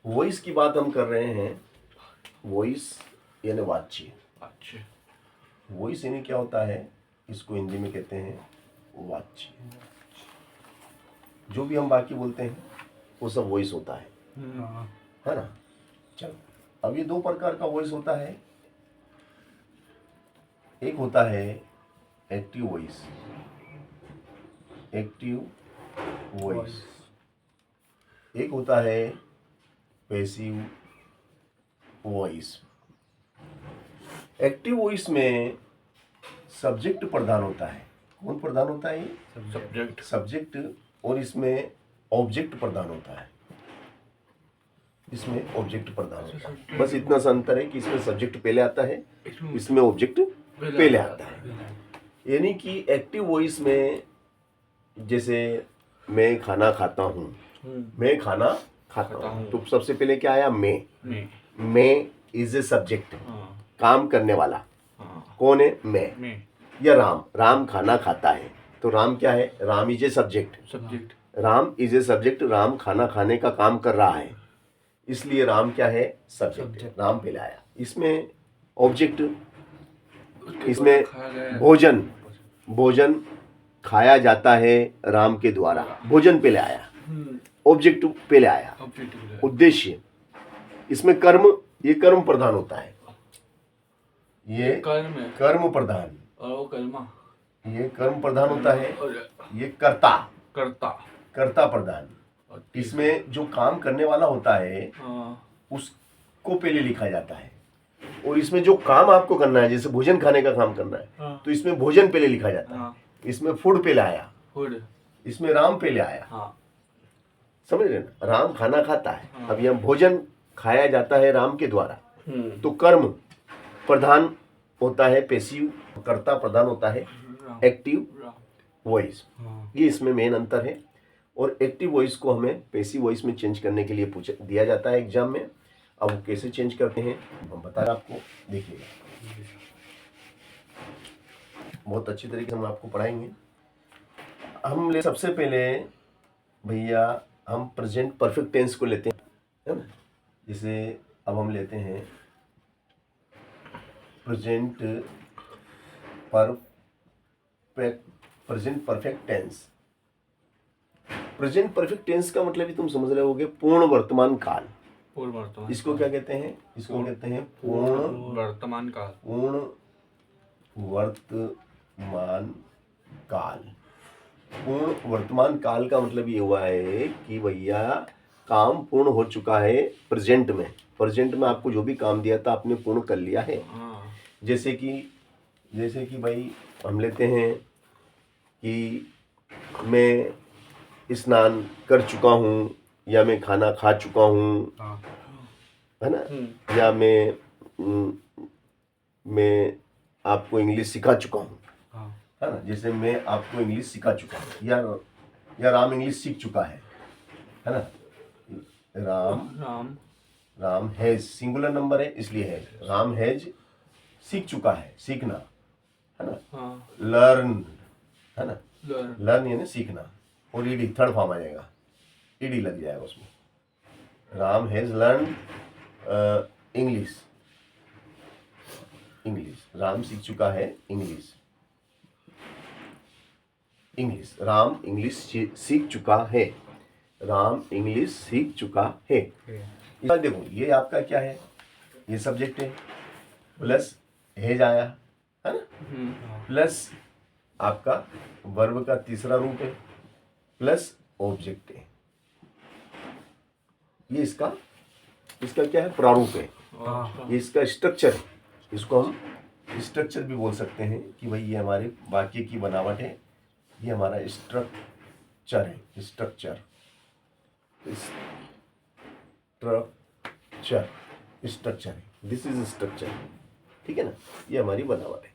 Voice की बात हम कर रहे हैं। वॉइस यानी बातचीत। अच्छे। वॉइस यानी क्या होता है, इसको हिंदी में कहते हैं बातचीत। जो भी हम बाकी बोलते हैं वो सब वॉइस होता है ना। चलो, अब ये दो प्रकार का वॉइस होता है। एक होता है एक्टिव वॉइस। Active voice. एक होता है पैसिव वॉइस। एक्टिव वॉइस में सब्जेक्ट प्रधान होता है। कौन प्रधान होता है? ये सब्जेक्ट। और इसमें ऑब्जेक्ट प्रधान होता है। इसमें ऑब्जेक्ट प्रधान होता है। बस इतना सा अंतर है कि इसमें सब्जेक्ट पहले आता है, इसमें ऑब्जेक्ट पहले आता है। यानी कि एक्टिव वॉइस में जैसे मैं खाना खाता हूँ, मैं खाना खाता हूँ, तो सबसे पहले क्या आया? मैं इज ए सब्जेक्ट, काम करने वाला। कौन है? मैं। या राम खाना खाता है, तो राम क्या है? Ram is a subject. Ram is a subject, Ram खाना खाने का काम कर रहा है, इसलिए राम क्या है? सब्जेक्ट। राम पहले आया। इसमें ऑब्जेक्ट, इसमें भोजन खाया जाता है राम के द्वारा, भोजन पहले आया, ऑब्जेक्ट पहले आया। उद्देश्य, इसमें कर्म, ये कर्म प्रधान होता है। ये कर्म प्रधान, ये कर्म प्रधान होता है। ये कर्ता प्रधान। इसमें जो काम करने वाला होता है उसको पहले लिखा जाता है। और इसमें जो काम आपको करना है, जैसे भोजन खाने का काम करना है, तो इसमें भोजन पहले लिखा जाता है। इसमें फूड पहले आया, इसमें राम पहले आया। समझ रहे ना? राम खाना खाता है। अब यहाँ भोजन खाया जाता है राम के द्वारा, तो कर्म प्रधान होता है पैसिव, कर्ता प्रधान होता है एक्टिव वॉइस। ये इसमें मेन अंतर है। और एक्टिव वॉइस को हमें पैसिव वॉइस में चेंज करने के लिए दिया जाता है एग्जाम में। अब वो कैसे चेंज करते हैं हम बता रहे आपको, देखिएगा। बहुत अच्छी तरीके से हम आपको पढ़ाएंगे। हम ले सबसे पहले भैया हम प्रेजेंट परफेक्ट टेंस को लेते हैं, है ना। जैसे अब हम लेते हैं present perfect tense. Present perfect tense का मतलब ही तुम समझ रहे होगे, पूर्ण वर्तमान काल। इसको क्या कहते हैं? इसको कहते हैं पूर्ण वर्तमान काल। पूर्ण वर्तमान काल। पूर्ण वर्तमान काल का मतलब ये हुआ है कि भैया काम पूर्ण हो चुका है प्रेजेंट में। प्रेजेंट में आपको जो भी काम दिया था आपने पूर्ण कर लिया है। जैसे कि भाई हम लेते हैं कि मैं स्नान कर चुका हूँ, या मैं खाना खा चुका हूँ, है ना। या मैं आपको इंग्लिश सिखा चुका हूँ, है ना। जैसे मैं आपको इंग्लिश सिखा चुका हूँ, या राम इंग्लिश सीख चुका है ना। राम हैज, सिंगुलर नंबर है इसलिए है। राम हैज सीख चुका है, सीखना, है ना। लर्न, है ना। लर्न यानी सीखना। और ईडी थर्ड फॉर्म आ जाएगा, ईडी लग जाएगा उसमें। Ram has learn English. Ram सीख चुका है इंग्लिश। राम इंग्लिश सीख चुका है। राम इंग्लिश सीख चुका है। देखो ये आपका क्या है? ये सब्जेक्ट है, प्लस हैज आया, है ना। प्लस आपका वर्ब का तीसरा रूप है, प्लस ऑब्जेक्ट है। ये इसका क्या है? प्रारूप है। ये इसका स्ट्रक्चर है। इसको हम स्ट्रक्चर भी बोल सकते हैं कि भाई ये हमारे वाक्य की बनावट है। ये हमारा स्ट्रक्चर है। स्ट्रक्चर है। दिस इज स्ट्रक्चर, ठीक है ना। ये हमारी बनावट है।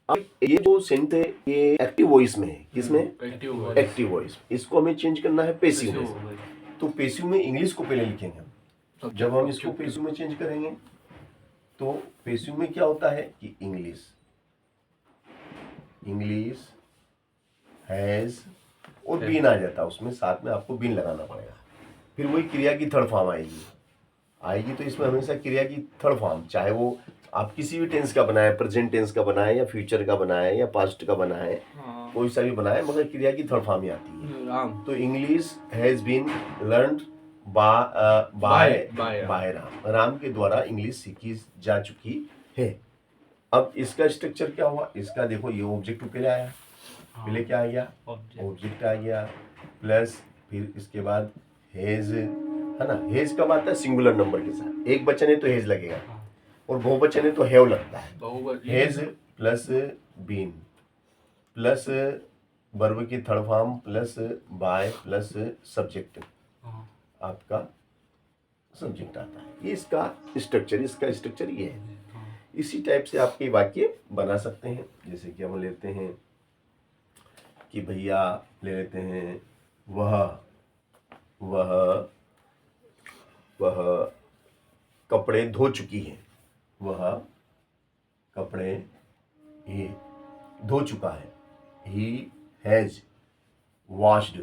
अब ये जो सेंट है ये एक्टिव वॉइस में है। किसमें? Active voice. इसको हमें चेंज करना है पैसिव में। तो पैसिव में इंग्लिश को पहले लिखेंगे हम। जब हम इसको पैसिव में चेंज करेंगे तो पैसिव में क्या होता है कि इंग्लिश हैज, और बीन आ जाता है उसमें, साथ में आपको बीन लगाना पड़ेगा। फिर वही क्रिया की थर्ड फॉर्म आएगी, आएगी तो इसमें हमेशा क्रिया की थर्ड फॉर्म, चाहे वो आप किसी भी टेंस का बनाए, प्रेजेंट टेंस का बनाए या फ्यूचर का बनाए या पास्ट का बनाए, कोई सा भी बनाए, मगर क्रिया की थर्ड फॉर्म ही आती है। तो English has been learned by Ram, Ram के द्वारा इंग्लिश सीखी जा चुकी है। अब इसका स्ट्रक्चर क्या हुआ, इसका देखो, ये ऑब्जेक्ट पहले आया, पहले क्या आ गया, ऑब्जेक्ट आ गया, प्लस फिर इसके बाद हेज, है ना। हेज कब आता है, सिंगुलर नंबर के साथ, एक बचन है तो हेज लगेगा, और बहुवचन है तो हैव लगता है। Has plus been plus verb की third form plus by plus subject, आपका सब्जेक्ट आता है। ये इसका स्ट्रक्चर ये है। इसी टाइप से आपके वाक्य बना सकते हैं। जैसे कि हम लेते हैं कि भैया ले लेते हैं, वह कपड़े धो चुकी है, वह कपड़े ही धो चुका है। ही हैज वॉश्ड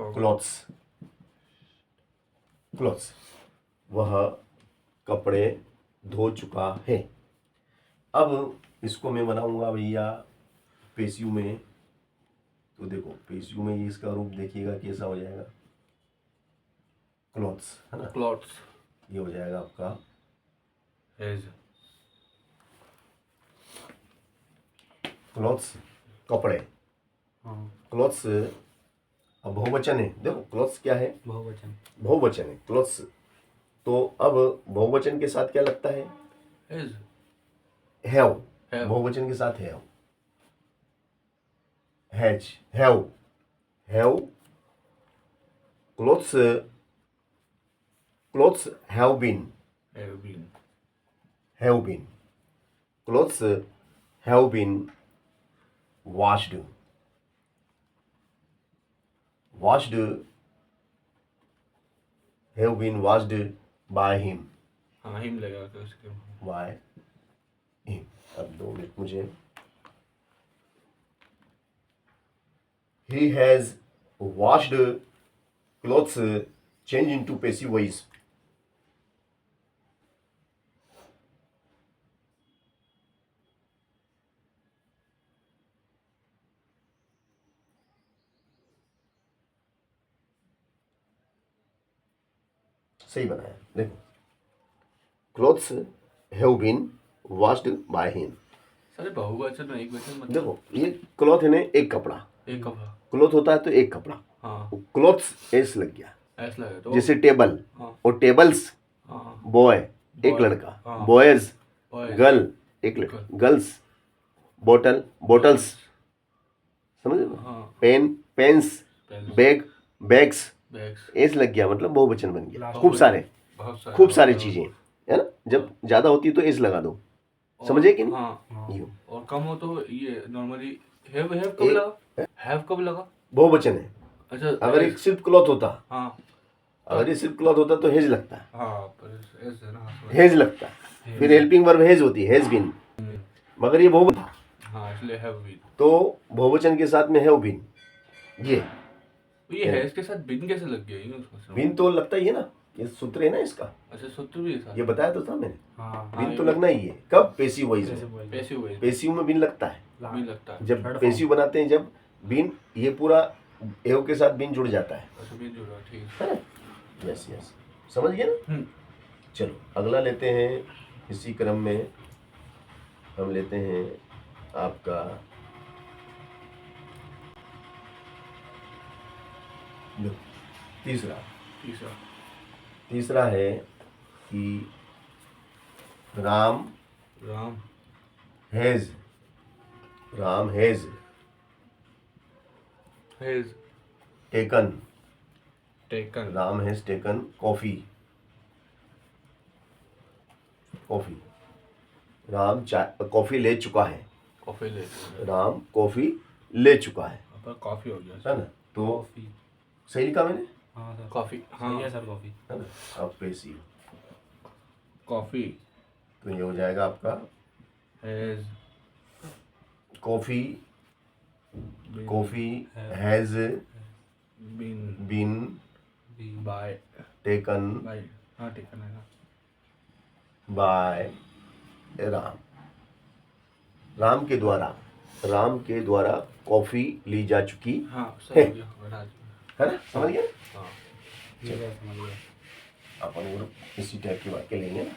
क्लॉथ्स, वह कपड़े धो चुका है। अब इसको मैं बनाऊंगा भैया पेशियू में, तो देखो पेशियू में इसका रूप देखिएगा कैसा हो जाएगा, क्लॉथ्स, है ना, क्लॉथ्स, ये हो जाएगा आपका हैज, क्लॉथ्स कपड़े, क्लॉथ्स अब बहुवचन है। देखो क्लॉथ्स क्या है, बहुवचन है क्लॉथ्स। तो अब बहुवचन के साथ क्या लगता है, हैव, बहुवचन के साथ have, have clothes have been clothes have been washed have been washed by him, him लगेगा तो उसके by him। अब 2 मिनट मुझे, he has washed clothes change into passive voice, सही बनाया। देखो clothes have been washed by him, sir बहुवचन एक वचन मतलब, देखो ये क्लॉथ है ना, एक कपड़ा क्लॉथ होता है तो एक कपड़ा, क्लॉथ्स एस लग गया, तो जैसे टेबल, और टेबल्स बॉय एक लड़का, बॉयज गर्ल एक लड़का, गर्ल्स बोटल्स, समझ, pen pens, bag bags, S लग गया, मतलब बहुवचन बन गया। खूब सारे चीजें, है ना, जब ज्यादा होती है तो एस लगा दो, समझे कि नहीं। और कम हो तो ये नॉर्मली हैव कब लगा, बहुवचन है। अच्छा, अगर एक सिर्फ क्लॉथ होता, अगर ये सिर्फ क्लॉथ होता तो हेज लगता है, हेज लगता है, फिर हेल्पिंग वर्ब हेज होती है, हेज बीन, मगर ये बहुवचन था, इसलिए हैव बीन, तो बहुवचन के साथ में हैव बीन, ये हैज के साथ बीन कैसे लग गया, बीन तो लगता ही है ना, ये सूत्र है ना इसका। अच्छा, सूत्र भी है, ये बताया तो था मैंने, बीन तो लगना ही है। कब, पेसिव वॉइस में, पेसिव में बीन लगता है, जब पेसिव बनाते हैं, जब बीन, ये पूरा एव के साथ बीन जुड़ जाता है, है ना। यस, समझ गए ना। चलो अगला लेते हैं, इसी क्रम में हम लेते हैं आपका तीसरा है कि Ram has taken, Ram has taken coffee, Ram coffee ले चुका है, राम कॉफी ले चुका है, कॉफी हो गया, है ना। तो सही लिखा मैंने, कॉफी, हाँ सर, कॉफी है ना। अब पेशी कॉफी, तो ये हो जाएगा आपका has coffee has been by taken by हाँ टेकन है ना बाय राम। राम के द्वारा कॉफी ली जा चुकी हाँ है सर बना है ना, समझ गए। हाँ समझ गया। अपन वो इसी टाइप के वाक्य लेंगे ना।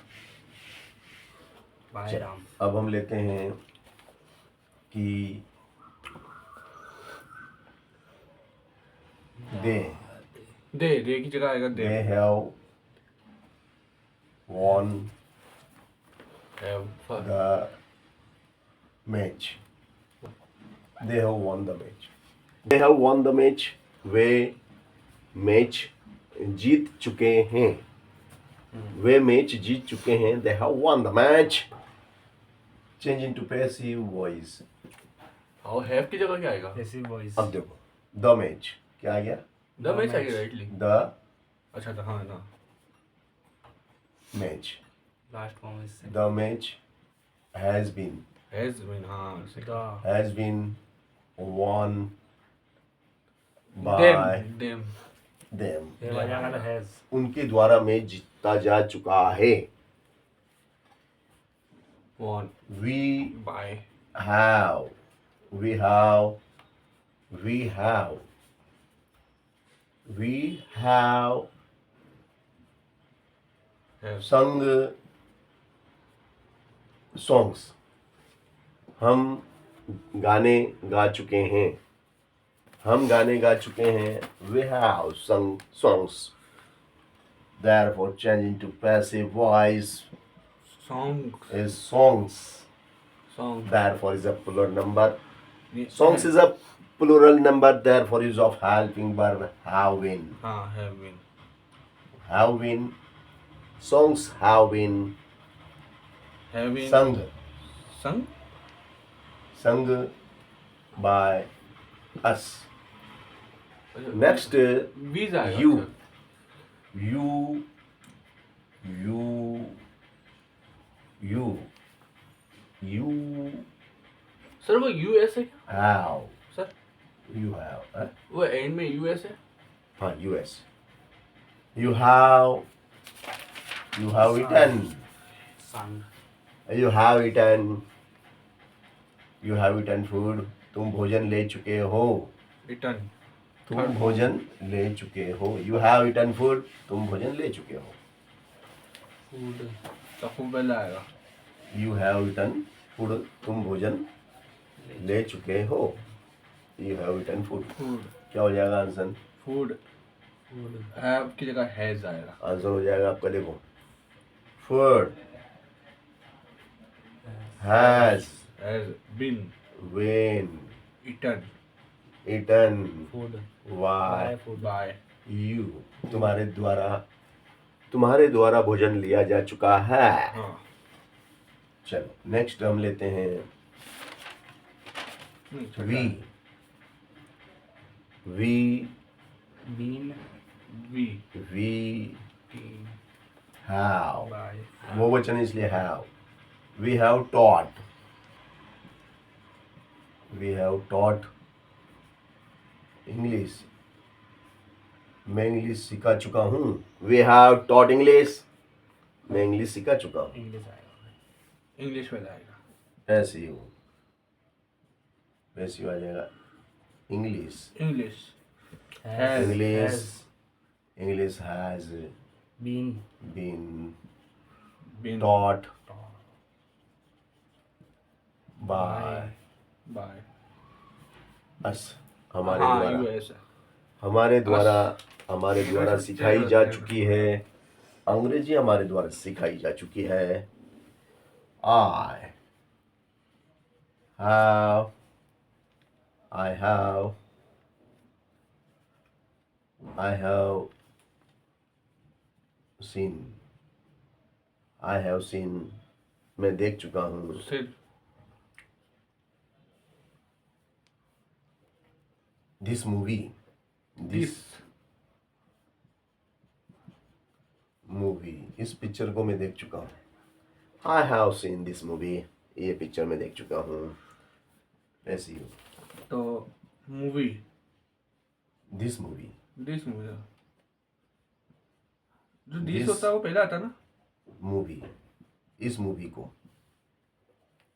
बाय चलो, राम। अब हम लेते हैं कि दे दे की जगह आएगा they have won have the match. They have won the match. They have won the match. वे मैच जीत चुके हैं। वे मैच जीत चुके हैं। They have won the match. Change into passive voice. और हैव की जगह क्या आएगा पैसिव वॉइस। अब देखो द मैच क्या आ गया। द मैच आएगा राइटली द अच्छा था हाँ ना match last form is the match has been हाँ won by them them. Has. उनके द्वारा मैच जीता जा चुका है। Won We by have we have have sung songs. हम गाने गा चुके हैं। हम गाने गा चुके हैं। We have sung songs. Therefore, change into passive voice song is songs. Song Therefore, is a plural number. Songs is a plural number. Therefore, is of helping verb have been. हाँ have been Have been. Songs have been sung संग by us. Next, वीज आएगा you. अच्छा। You sir वो US है क्या have. Sir You have. Huh? वो and में यूएस है हाँ, US. You have eaten. संग। You have eaten food. तुम भोजन ले चुके हो। रिटर्न तुम भोजन ले चुके हो। You have eaten food. तुम भोजन ले चुके हो। फूड तो फूड पहले आएगा You have eaten food. तुम भोजन ले चुके हो। You have eaten food. Food क्या हो जाएगा आंसर। फूड हैव की जगह हैज आएगा आंसर हो जाएगा आपका, देखो food has has been been eaten eaten food by by food. by you. तुम्हारे द्वारा भोजन लिया जा चुका है। हाँ चलो नेक्स्ट हम लेते हैं we been we have by वो वचन इसलिए have. We have taught English. मैं इंग्लिश सिखा चुका हूँ। We have taught English. मैं इंग्लिश सिखा चुका हूँ। इंग्लिश आएगा। इंग्लिश में आएगा ऐसे ही हूँ, वैसे ही आ जाएगा English. English has English has been been taught by by us. हमारे हाँ द्वारा यूएस है हमारे द्वारा सिखाई जा चुकी है। अंग्रेजी हमारे द्वारा सिखाई जा चुकी है। I have seen मैं देख चुका हूँ। सिर्फ This movie इस पिक्चर को मैं देख चुका हूँ। I have seen this movie. ये पिक्चर मैं देख चुका हूँ। ऐसी हूँ। तो movie This movie this movie जो दिस This- होता है वो पहले आता है ना. मूवी, इस मूवी को,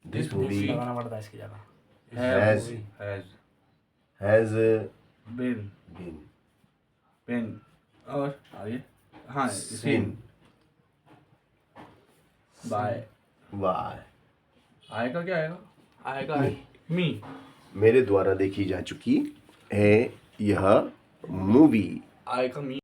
दिस This मूवी movie लगाना पड़ता है इसकी जगह. Has- has been been been और आगे हाँ सीन seen by. बाय आएगा क्या आएगा? आएगा me. मेरे द्वारा देखी जा चुकी है यह मूवी. आएगा me.